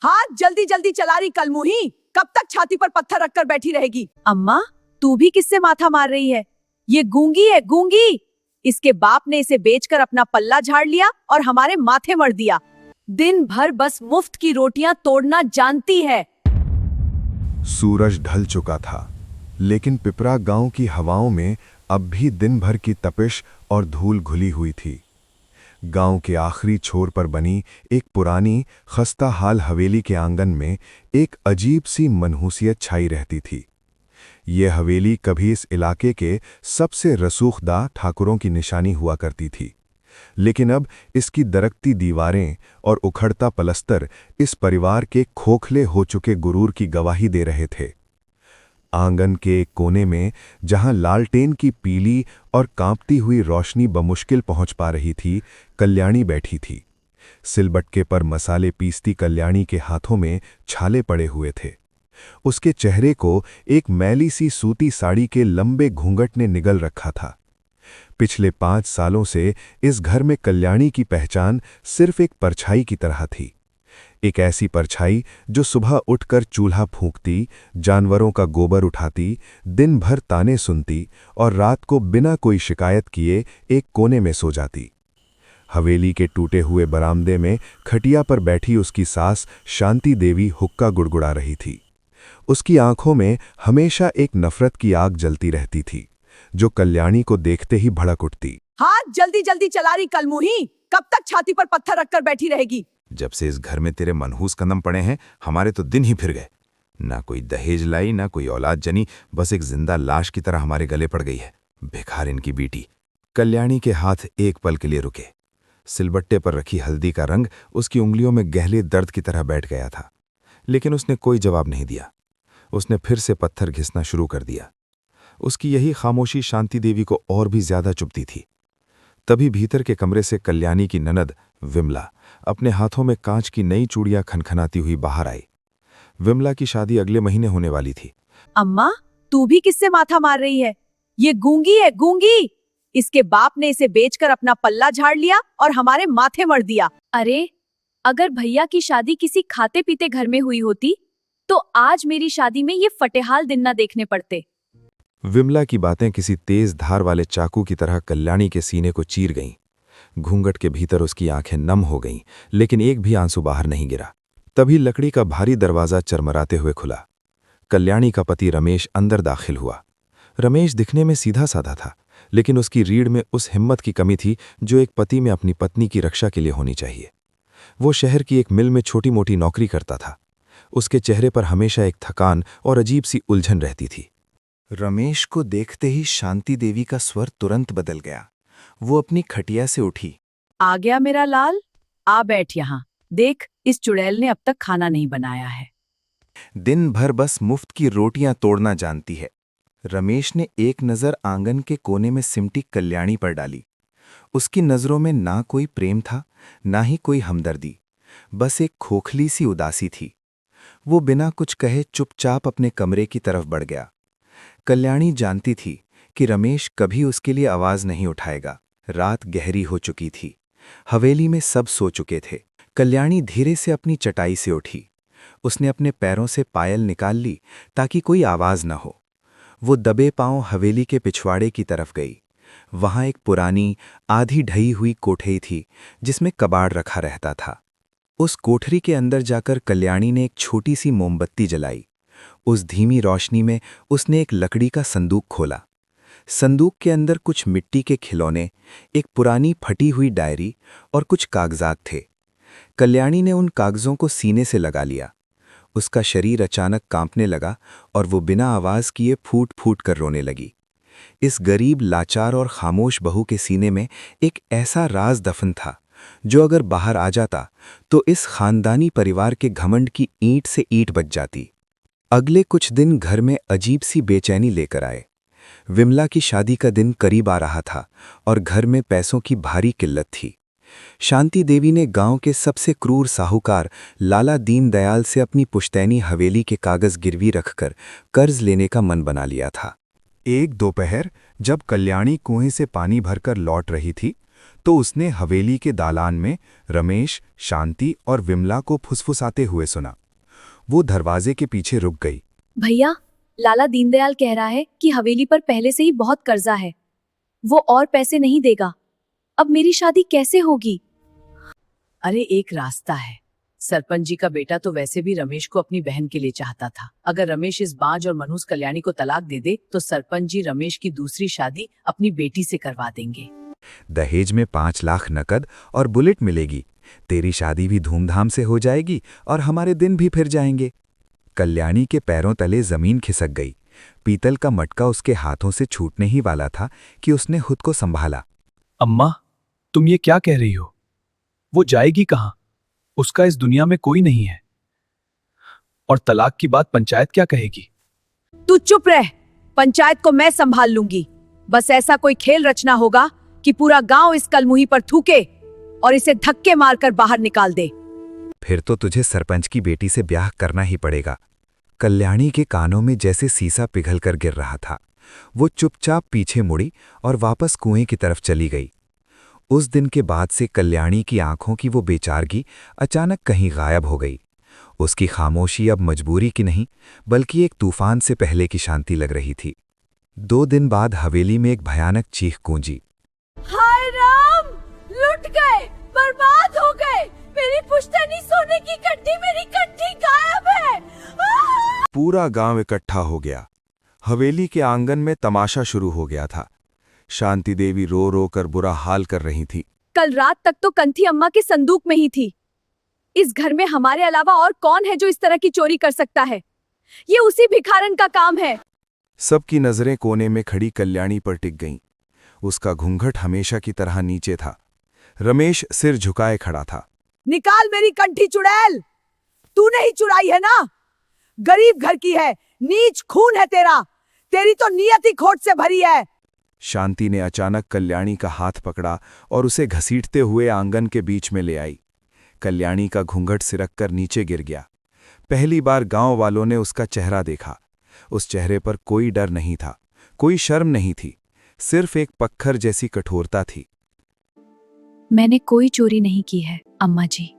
हाथ जल्दी जल्दी चला रही कलमुही, कब तक छाती पर पत्थर रखकर बैठी रहेगी? अम्मा, तू भी किससे माथा मार रही है? ये गूंगी है, गूंगी। इसके बाप ने इसे बेचकर अपना पल्ला झाड़ लिया और हमारे माथे मर दिया। दिन भर बस मुफ्त की रोटियां तोड़ना जानती है। सूरज ढल चुका था, लेकिन पिपरा गांव की हवाओं में अब भी दिन भर की तपिश और धूल घुली हुई थी। गांव के आखिरी छोर पर बनी एक पुरानी खस्ता हाल हवेली के आंगन में एक अजीब सी मनहूसियत छाई रहती थी। ये हवेली कभी इस इलाके के सबसे रसूखदा ठाकुरों की निशानी हुआ करती थी, लेकिन अब इसकी दरकती दीवारें और उखड़ता पलस्तर इस परिवार के खोखले हो चुके गुरूर की गवाही दे रहे थे। आंगन के एक कोने में, जहां लालटेन की पीली और कांपती हुई रोशनी बमुश्किल पहुंच पा रही थी, कल्याणी बैठी थी। सिलबट्टे पर मसाले पीसती कल्याणी के हाथों में छाले पड़े हुए थे। उसके चेहरे को एक मैली सी सूती साड़ी के लंबे घूंघट ने निगल रखा था। पिछले 5 सालों से इस घर में कल्याणी की पहचान सिर्फ एक परछाई की तरह थी। एक ऐसी परछाई जो सुबह उठकर चूल्हा फूंकती, जानवरों का गोबर उठाती, दिन भर ताने सुनती और रात को बिना कोई शिकायत किए एक कोने में सो जाती। हवेली के टूटे हुए बरामदे में खटिया पर बैठी उसकी सास शांति देवी हुक्का गुड़गुड़ा रही थी। उसकी आंखों में हमेशा एक नफरत की आग जलती रहती थी, जो कल्याणी को देखते ही भड़क उठती। हाथ जल्दी जल्दी चला रही कलमुही, कब तक छाती पर पत्थर रखकर बैठी रहेगी? जब से इस घर में तेरे मनहूस कदम पड़े हैं, हमारे तो दिन ही फिर गए। ना कोई दहेज लाई, ना कोई औलाद जनी, बस एक जिंदा लाश की तरह हमारे गले पड़ गई है। भिखार इनकी बेटी। कल्याणी के हाथ एक पल के लिए रुके। सिलबट्टे पर रखी हल्दी का रंग उसकी उंगलियों में गहरे दर्द की तरह बैठ गया था, लेकिन उसने कोई जवाब नहीं दिया। उसने फिर से पत्थर घिसना शुरू कर दिया। उसकी यही खामोशी शांति देवी को और भी ज्यादा चुभती थी। तभी भीतर के कमरे से कल्याणी की ननद विमला अपने हाथों में कांच की नई चूड़ियां खनखनाती हुई बाहर आई। विमला की शादी अगले महीने होने वाली थी। अम्मा, तू भी किससे माथा मार रही है? ये गूंगी है, गूंगी। इसके बाप ने इसे बेचकर अपना पल्ला झाड़ लिया और हमारे माथे मर दिया। अरे, अगर भैया की शादी किसी खाते पीते घर में हुई होती तो आज मेरी शादी में ये फटेहाल दिन न देखने पड़ते। विमला की बातें किसी तेज धार वाले चाकू की तरह कल्याणी के सीने को चीर गईं। घूंघट के भीतर उसकी आंखें नम हो गईं, लेकिन एक भी आंसू बाहर नहीं गिरा। तभी लकड़ी का भारी दरवाजा चरमराते हुए खुला। कल्याणी का पति रमेश अंदर दाखिल हुआ। रमेश दिखने में सीधा साधा था, लेकिन उसकी रीढ़ में उस हिम्मत की कमी थी जो एक पति में अपनी पत्नी की रक्षा के लिए होनी चाहिए। वो शहर की एक मिल में छोटी मोटी नौकरी करता था। उसके चेहरे पर हमेशा एक थकान और अजीब सी उलझन रहती थी। रमेश को देखते ही शांति देवी का स्वर तुरंत बदल गया। वो अपनी खटिया से उठी। आ गया मेरा लाल, आ बैठ यहाँ। देख, इस चुड़ैल ने अब तक खाना नहीं बनाया है। दिन भर बस मुफ्त की रोटियां तोड़ना जानती है। रमेश ने एक नजर आंगन के कोने में सिमटी कल्याणी पर डाली। उसकी नजरों में ना कोई प्रेम था, ना ही कोई हमदर्दी, बस एक खोखली सी उदासी थी। वो बिना कुछ कहे चुपचाप अपने कमरे की तरफ बढ़ गया। कल्याणी जानती थी कि रमेश कभी उसके लिए आवाज नहीं उठाएगा। रात गहरी हो चुकी थी। हवेली में सब सो चुके थे। कल्याणी धीरे से अपनी चटाई से उठी। उसने अपने पैरों से पायल निकाल ली ताकि कोई आवाज न हो। वो दबे पांव हवेली के पिछवाड़े की तरफ गई। वहां एक पुरानी आधी ढही हुई कोठरी थी जिसमें कबाड़ रखा रहता था। उस कोठरी के अंदर जाकर कल्याणी ने एक छोटी सी मोमबत्ती जलाई। उस धीमी रोशनी में उसने एक लकड़ी का संदूक खोला। संदूक के अंदर कुछ मिट्टी के खिलौने, एक पुरानी फटी हुई डायरी और कुछ कागजात थे। कल्याणी ने उन कागजों को सीने से लगा लिया। उसका शरीर अचानक कांपने लगा और वो बिना आवाज किए फूट फूट कर रोने लगी। इस गरीब, लाचार और खामोश बहू के सीने में एक ऐसा राज दफन था जो अगर बाहर आ जाता तो इस खानदानी परिवार के घमंड की ईंट से ईंट बच जाती। अगले कुछ दिन घर में अजीब सी बेचैनी लेकर आए। विमला की शादी का दिन करीब आ रहा था और घर में पैसों की भारी किल्लत थी। शांति देवी ने गांव के सबसे क्रूर साहूकार लाला दीनदयाल से अपनी पुश्तैनी हवेली के कागज गिरवी रखकर कर्ज लेने का मन बना लिया था। एक दोपहर जब कल्याणी कुएं से पानी भरकर लौट रही थी, तो उसने हवेली के दालान में रमेश, शांति और विमला को फुसफुसाते हुए सुना। वो दरवाजे के पीछे रुक गई। भैया, लाला दीनदयाल कह रहा है कि हवेली पर पहले से ही बहुत कर्जा है, वो और पैसे नहीं देगा। अब मेरी शादी कैसे होगी? अरे एक रास्ता है। सरपंच जी का बेटा तो वैसे भी रमेश को अपनी बहन के लिए चाहता था। अगर रमेश इस बांझ और मनहूस कल्याणी को तलाक दे दे तो सरपंच जी रमेश की दूसरी शादी अपनी बेटी से करवा देंगे। दहेज में 5 लाख नकद और बुलेट मिलेगी। तेरी शादी भी धूमधाम से हो जाएगी और हमारे दिन भी फिर जाएंगे। कल्याणी के पैरों तले जमीन खिसक गई। पीतल का मटका उसके हाथों से छूटने ही वाला था कि उसने खुद को संभाला। अम्मा, तुम ये क्या कह रही हो? वो जाएगी कहाँ? उसका इस दुनिया में कोई नहीं है। और तलाक की बात पंचायत क्या कहेगी? तू चुप रह, पंचायत को मैं संभाल लूंगी। बस ऐसा कोई खेल रचना होगा कि पूरा गांव इस कलमुही पर थूके और इसे धक्के मारकर बाहर निकाल दे। फिर तो तुझे सरपंच की बेटी से ब्याह करना ही पड़ेगा। कल्याणी के कानों में जैसे सीसा पिघलकर गिर रहा था। वो चुपचाप पीछे मुड़ी और वापस कुएं की तरफ चली गई। उस दिन के बाद से कल्याणी की आंखों की वो बेचारगी अचानक कहीं गायब हो गई। उसकी खामोशी अब मजबूरी की नहीं, बल्कि एक तूफान से पहले की शांति लग रही थी। 2 दिन बाद हवेली में एक भयानक चीख गूंजी। हाय राम, लुट गए, बर्बाद हो गए। मेरी पुश्तैनी सोने की कंठी, मेरी कंठी गायब है। पूरा गांव इकट्ठा हो गया। हवेली के आंगन में तमाशा शुरू हो गया था। शांति देवी रो रो कर बुरा हाल कर रही थी। कल रात तक तो कंठी अम्मा के संदूक में ही थी। इस घर में हमारे अलावा और कौन है जो इस तरह की चोरी कर सकता है? ये उसी भिखारन का काम है। सबकी नजरें कोने में खड़ी कल्याणी पर टिक गईं। उसका घूंघट हमेशा की तरह नीचे था। रमेश सिर झुकाए खड़ा था। निकाल मेरी कंठी चुड़ैल। तूने ही चुराई है ना? गरीब घर की है, नीच खून है तेरा। तेरी तो नियत ही खोट से भरी है। शांति ने अचानक कल्याणी का हाथ पकड़ा और उसे घसीटते हुए आंगन के बीच में ले आई। कल्याणी का घूंघट सिरक कर नीचे गिर गया। पहली बार गांव वालों ने उसका चेहरा देखा। उस चेहरे पर कोई डर नहीं था, कोई शर्म नहीं थी, सिर्फ एक पत्थर जैसी कठोरता थी। मैंने कोई चोरी नहीं की है अम्मा जी।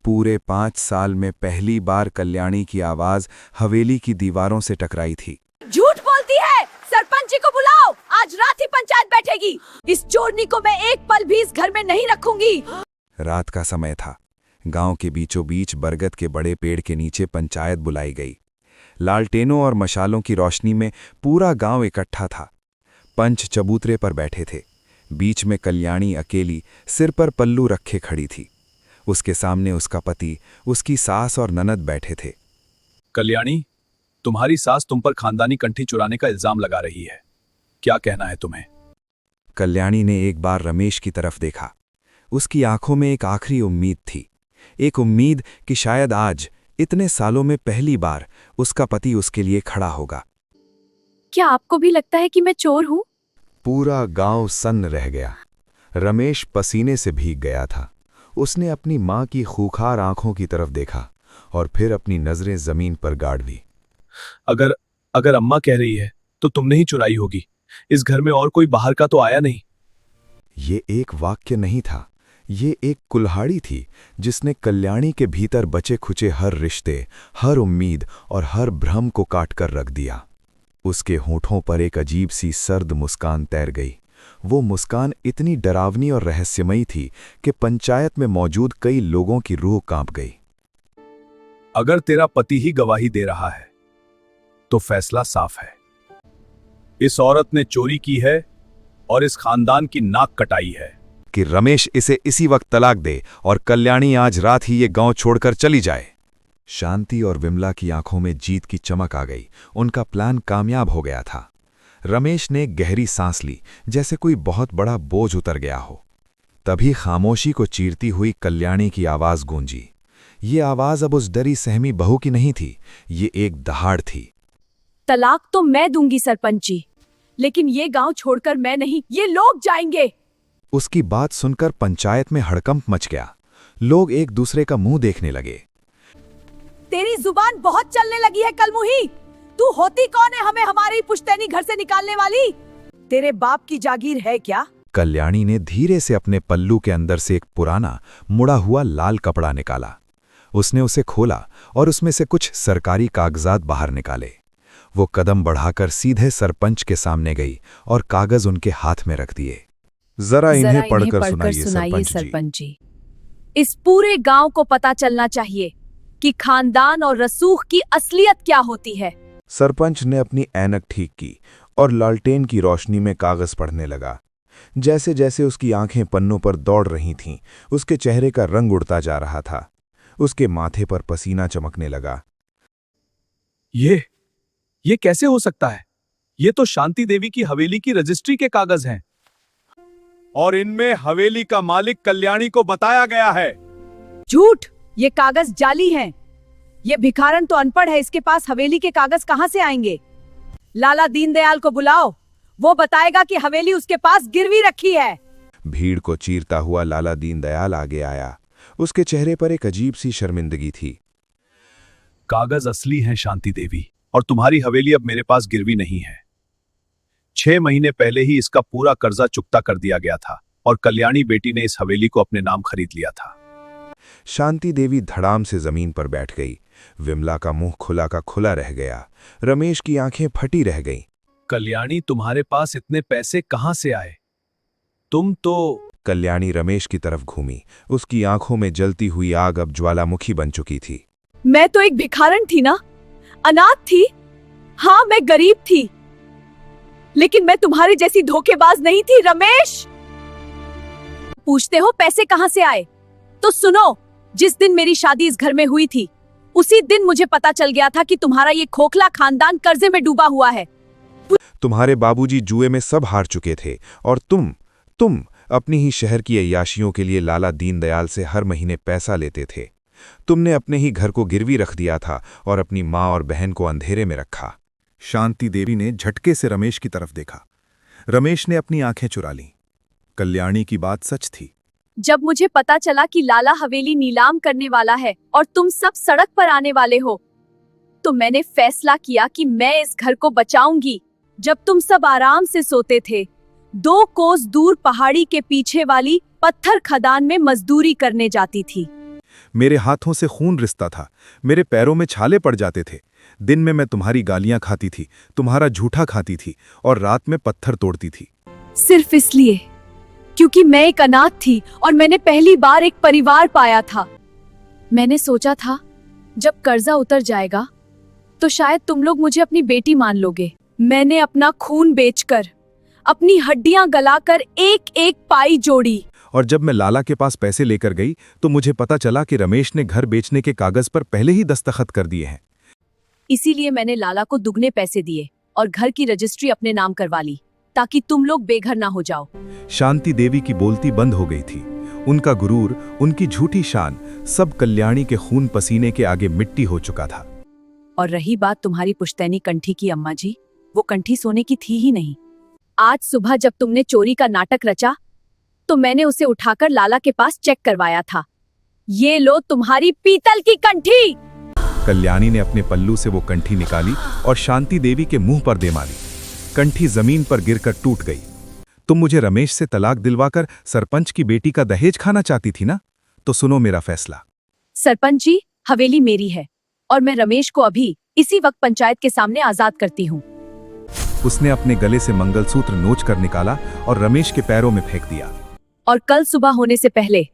पूरे 5 साल में पहली बार कल्याणी की आवाज हवेली की दीवारों से टकराई थी। झूठ बोलती है। सरपंच जी को बुलाओ, आज रात ही पंचायत बैठेगी। इस चोरनी को मैं एक पल भी इस घर में नहीं रखूंगी। रात का समय था। गांव के बीचों बीच बरगद के बड़े पेड़ के नीचे पंचायत बुलाई गई। लालटेनों और मशालों की रोशनी में पूरा गांव इकट्ठा था। पंच चबूतरे पर बैठे थे। बीच में कल्याणी अकेली सिर पर पल्लू रखे खड़ी थी। उसके सामने उसका पति, उसकी सास और ननद बैठे थे। कल्याणी, तुम्हारी सास तुम पर खानदानी कंठी चुराने का इल्जाम लगा रही है। क्या कहना है तुम्हें? कल्याणी ने एक बार रमेश की तरफ देखा। उसकी आंखों में एक आखिरी उम्मीद थी। एक उम्मीद कि शायद आज, इतने सालों में पहली बार, उसका पति उसके लिए खड़ा होगा। क्या आपको भी लगता है कि मैं चोर हूँ? पूरा गांव सन्न रह गया। रमेश पसीने से भीग गया था। उसने अपनी मां की खूंखार आंखों की तरफ देखा और फिर अपनी नजरें जमीन पर गाड़ दी। अगर अम्मा कह रही है तो तुमने ही चुराई होगी। इस घर में और कोई बाहर का तो आया नहीं। ये एक वाक्य नहीं था, ये एक कुल्हाड़ी थी जिसने कल्याणी के भीतर बचे खुचे हर रिश्ते, हर उम्मीद और हर भ्रम को काटकर रख दिया। उसके होठों पर एक अजीब सी सर्द मुस्कान तैर गई। वो मुस्कान इतनी डरावनी और रहस्यमयी थी कि पंचायत में मौजूद कई लोगों की रूह कांप गई। अगर तेरा पति ही गवाही दे रहा है तो फैसला साफ है। इस औरत ने चोरी की है और इस खानदान की नाक कटाई है। कि रमेश इसे इसी वक्त तलाक दे और कल्याणी आज रात ही ये गांव छोड़कर चली जाए। शांति और विमला की आंखों में जीत की चमक आ गई। उनका प्लान कामयाब हो गया था। रमेश ने गहरी सांस ली, जैसे कोई बहुत बड़ा बोझ उतर गया हो। तभी खामोशी को चीरती हुई कल्याणी की आवाज गूंजी। ये आवाज अब उस डरी सहमी बहू की नहीं थी, ये एक दहाड़ थी। तलाक तो मैं दूंगी सरपंच जी, लेकिन ये गांव छोड़कर मैं नहीं, ये लोग जाएंगे। उसकी बात सुनकर पंचायत में हड़कंप मच गया। लोग एक दूसरे का मुंह देखने लगे। तेरी जुबान बहुत चलने लगी है कलमुही। तू होती कौन है हमें हमारी पुश्तैनी घर से निकालने वाली? तेरे बाप की जागीर है क्या? कल्याणी ने धीरे से अपने पल्लू के अंदर से एक पुराना मुड़ा हुआ लाल कपड़ा निकाला। उसने उसे खोला और उसमें से कुछ सरकारी कागजात बाहर निकाले। वो कदम बढ़ाकर सीधे सरपंच के सामने गई और कागज उनके हाथ में रख दिए। जरा इन्हें जरा पढ़कर सुनाइए सरपंच जी। सरपंच जी। इस पूरे गांव को पता चलना चाहिए कि खानदान और रसूख की असलियत क्या होती है। सरपंच ने अपनी ऐनक ठीक की और लालटेन की रोशनी में कागज पढ़ने लगा। जैसे जैसे उसकी आंखें पन्नों पर दौड़ रही थीं, उसके चेहरे का रंग उड़ता जा रहा था। उसके माथे पर पसीना चमकने लगा। ये कैसे हो सकता है? ये तो शांति देवी की हवेली की रजिस्ट्री के कागज हैं और इनमें हवेली का मालिक कल्याणी को बताया गया है। झूठ, ये कागज जाली हैं। ये भिखारन तो अनपढ़ है, इसके पास हवेली के कागज कहां से आएंगे? लाला दीनदयाल को बुलाओ, वो बताएगा कि हवेली उसके पास गिरवी रखी है। भीड़ को चीरता हुआ लाला दीनदयाल आगे आया। उसके चेहरे पर एक अजीब सी शर्मिंदगी थी। कागज असली हैं शांति देवी, और तुम्हारी हवेली अब मेरे पास गिरवी नहीं है। 6 महीने पहले ही इसका पूरा कर्जा चुकता कर दिया गया था और कल्याणी बेटी ने इस हवेली को अपने नाम खरीद लिया था। शांति देवी धड़ाम से जमीन पर बैठ गई। विमला का मुंह खुला का खुला रह गया। रमेश की आंखें फटी रह गईं। कल्याणी, तुम्हारे पास इतने पैसे कहां से आए? तुम तो... कल्याणी रमेश की तरफ घूमी। उसकी आंखों में जलती हुई आग अब ज्वालामुखी बन चुकी थी। मैं तो एक भिखारन थी ना, अनाथ थी। हाँ, मैं गरीब थी, लेकिन मैं तुम्हारी जैसी धोखेबाज नहीं थी रमेश। पूछते हो पैसे कहां से आए? तो सुनो, जिस दिन मेरी शादी इस घर में हुई थी, उसी दिन मुझे पता चल गया था कि तुम्हारा ये खोखला खानदान कर्जे में डूबा हुआ है। तुम्हारे बाबूजी जुए में सब हार चुके थे और तुम अपनी ही शहर की अय्याशियों के लिए लाला दीनदयाल से हर महीने पैसा लेते थे। तुमने अपने ही घर को गिरवी रख दिया था और अपनी माँ और बहन को अंधेरे में रखा। शांति देवी ने झटके से रमेश की तरफ देखा। रमेश ने अपनी आंखें चुरा लीं। कल्याणी की बात सच थी। जब मुझे पता चला कि लाला हवेली नीलाम करने वाला है और तुम सब सड़क पर आने वाले हो, तो मैंने फैसला किया कि मैं इस घर को बचाऊंगी। जब तुम सब आराम से सोते थे, 2 कोस दूर पहाड़ी के पीछे वाली पत्थर खदान में मजदूरी करने जाती थी। मेरे हाथों से खून रिसता था, मेरे पैरों में छाले पड़ जाते थे। दिन में मैं तुम्हारी गालियां खाती थी, तुम्हारा झूठा खाती थी और रात में पत्थर तोड़ती थी। सिर्फ इसलिए क्योंकि मैं एक अनाथ थी और मैंने पहली बार एक परिवार पाया था। मैंने सोचा था जब कर्जा उतर जाएगा तो शायद तुम लोग मुझे अपनी बेटी मान लोगे। मैंने अपना खून बेचकर, अपनी हड्डियां गलाकर एक एक पाई जोड़ी। और जब मैं लाला के पास पैसे लेकर गई तो मुझे पता चला कि रमेश ने घर बेचने के कागज पर पहले ही दस्तखत कर दिए हैं। इसीलिए मैंने लाला को दुगने पैसे दिए और घर की रजिस्ट्री अपने नाम करवा ली, ताकि तुम लोग बेघर ना हो जाओ। शांति देवी की बोलती बंद हो गई थी। उनका गुरूर, उनकी झूठी शान, सब कल्याणी के खून पसीने के आगे मिट्टी हो चुका था। और रही बात तुम्हारी पुश्तैनी कंठी की, अम्मा जी, वो कंठी सोने की थी ही नहीं। आज सुबह जब तुमने चोरी का नाटक रचा तो मैंने उसे उठाकर लाला के पास चेक करवाया था। ये लो तुम्हारी पीतल की कंठी। कल्याणी ने अपने पल्लू से वो कंठी निकाली और शांति देवी के मुंह पर दे मारी। कंठी जमीन पर गिरकर टूट गई। तुम मुझे रमेश से तलाक दिलवाकर सरपंच की बेटी का दहेज खाना चाहती थी ना? तो सुनो मेरा फैसला। सरपंच जी, हवेली मेरी है और मैं रमेश को अभी इसी वक्त पंचायत के सामने आजाद करती हूँ। उसने अपने गले से मंगलसूत्र नोच कर निकाला और रमेश के पैरों में फेंक दिया। और कल सुबह होने से पहले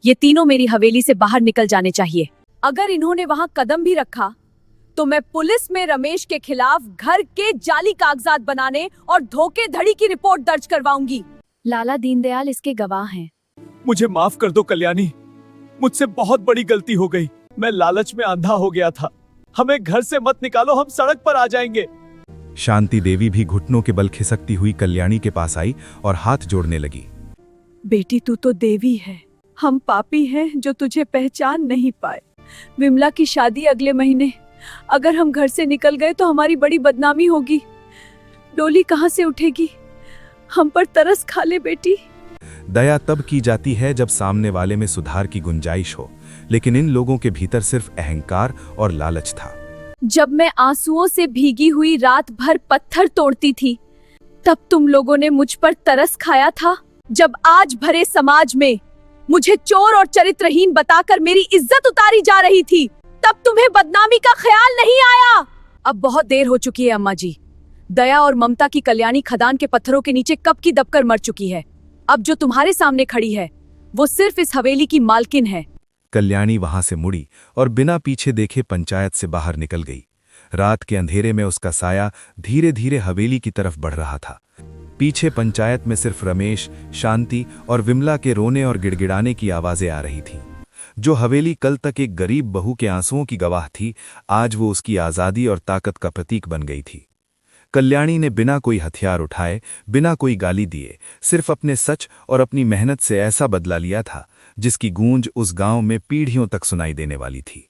ये तीनों मेरी हवेली से बाहर निकल जाने चाहिए। अगर इन्होंने वहां कदम भी रखा तो मैं पुलिस में रमेश के खिलाफ घर के जाली कागजात बनाने और धोखेधड़ी की रिपोर्ट दर्ज करवाऊंगी। लाला दीनदयाल इसके गवाह हैं। मुझे माफ कर दो कल्याणी, मुझसे बहुत बड़ी गलती हो गई। मैं लालच में अंधा हो गया था। हमें घर से मत निकालो, हम सड़क पर आ जाएंगे। शांति देवी भी घुटनों के बल खिसकती हुई कल्याणी के पास आई और हाथ जोड़ने लगी। बेटी, तू तो देवी है, हम पापी हैं जो तुझे पहचान नहीं पाए। विमला की शादी अगले महीने, अगर हम घर से निकल गए तो हमारी बड़ी बदनामी होगी। डोली कहाँ से उठेगी? हम पर तरस खा ले बेटी। दया तब की जाती है जब सामने वाले में सुधार की गुंजाइश हो, लेकिन इन लोगों के भीतर सिर्फ अहंकार और लालच था। जब मैं आंसुओं से भीगी हुई रात भर पत्थर तोड़ती थी, तब तुम लोगों ने मुझ पर तरस खाया था। जब आज भरे समाज में मुझे चोर और चरित्रहीन बताकर मेरी इज्जत उतारी जा रही थी, तब तुम्हें बदनामी का ख्याल नहीं आया। अब बहुत देर हो चुकी है अम्मा जी। दया और ममता की कल्याणी खदान के पत्थरों के नीचे कब की दबकर मर चुकी है। अब जो तुम्हारे सामने खड़ी है वो सिर्फ इस हवेली की मालकिन है। कल्याणी वहां से मुड़ी और बिना पीछे देखे पंचायत से बाहर निकल गई। रात के अंधेरे में उसका साया धीरे धीरे हवेली की तरफ बढ़ रहा था। पीछे पंचायत में सिर्फ रमेश, शांति और विमला के रोने और गिड़गिड़ाने की आवाजें आ रही थीं। जो हवेली कल तक एक गरीब बहू के आंसुओं की गवाह थी, आज वो उसकी आजादी और ताकत का प्रतीक बन गई थी। कल्याणी ने बिना कोई हथियार उठाए, बिना कोई गाली दिए, सिर्फ अपने सच और अपनी मेहनत से ऐसा बदला लिया था जिसकी गूंज उस गांव में पीढ़ियों तक सुनाई देने वाली थी।